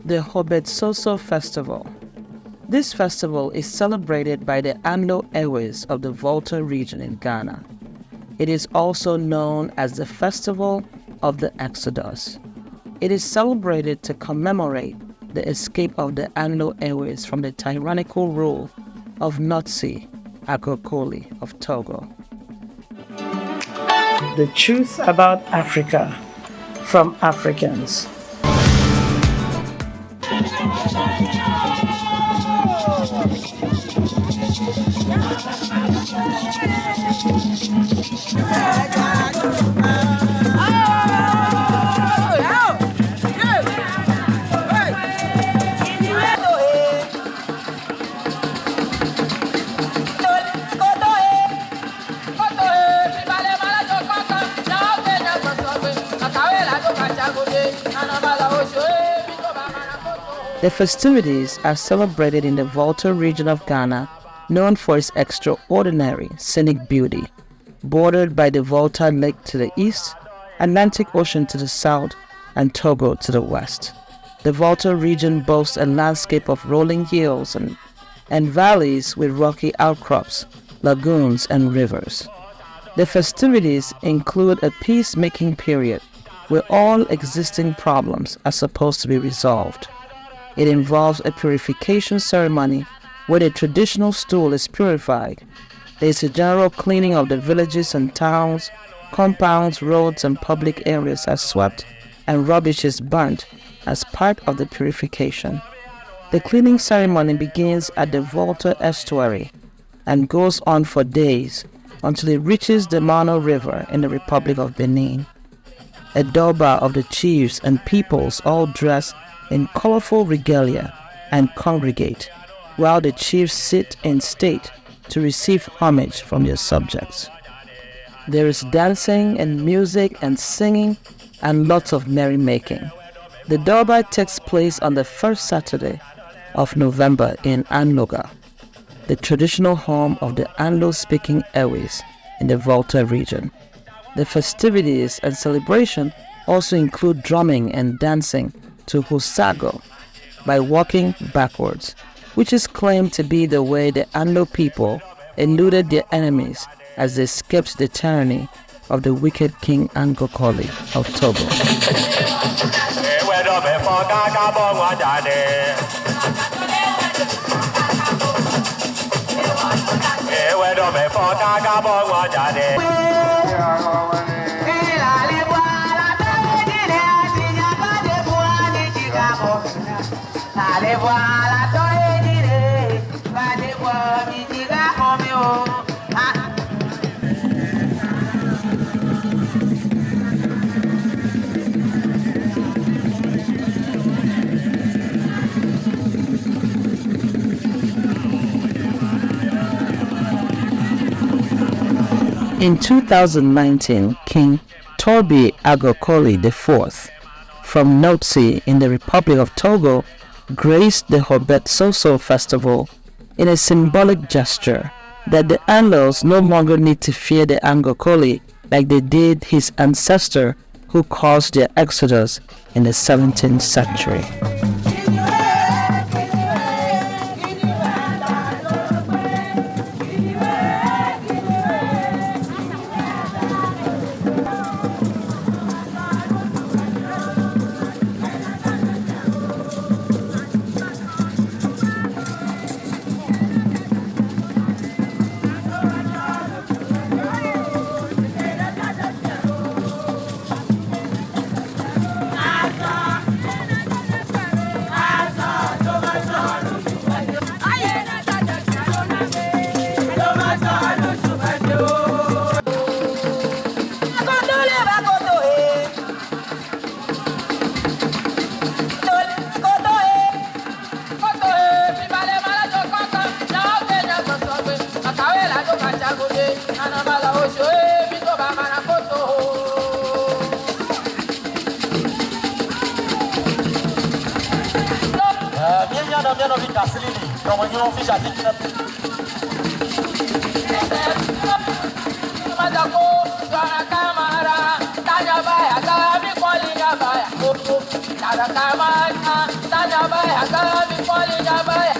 the Hogbetsotso Festival. This festival is celebrated by the Anlo-Ewes of the Volta region in Ghana. It is also known as the Festival of the Exodus. It is celebrated to commemorate the escape of the Anlo-Ewes from the tyrannical rule of Notsi Agokoli of Togo. The truth about Africa from Africans. The festivities are celebrated in the Volta region of Ghana, known for its extraordinary scenic beauty, bordered by the Volta Lake to the east, Atlantic Ocean to the south, and Togo to the west. The Volta region boasts a landscape of rolling hills and valleys with rocky outcrops, lagoons, and rivers. The festivities include a peacemaking period where all existing problems are supposed to be resolved. It involves a purification ceremony where the traditional stool is purified. There is a general cleaning of the villages and towns, compounds, roads, and public areas are swept, and rubbish is burnt as part of the purification. The cleaning ceremony begins at the Volta estuary and goes on for days until it reaches the Mano River in the Republic of Benin. A Durbar of the chiefs and peoples all dress in colorful regalia and congregate, while the chiefs sit in state to receive homage from their subjects. There is dancing and music and singing and lots of merrymaking. The Durbar takes place on the first Saturday of November in Anlo-Ewe, the traditional home of the Anlo-speaking Ewes in the Volta region. The festivities and celebration also include drumming and dancing to Husago by walking backwards, which is claimed to be the way the Anlo people eluded their enemies as they escaped the tyranny of the wicked King Angokoli of Togo. In 2019, King Torbi Agokoli IV from Notsi in the Republic of Togo graced the Hogbetsotso Festival in a symbolic gesture that the Anlos no longer need to fear the Angokoli like they did his ancestor who caused their exodus in the 17th century. Nyabaya, Gabi Poli Nyabaya,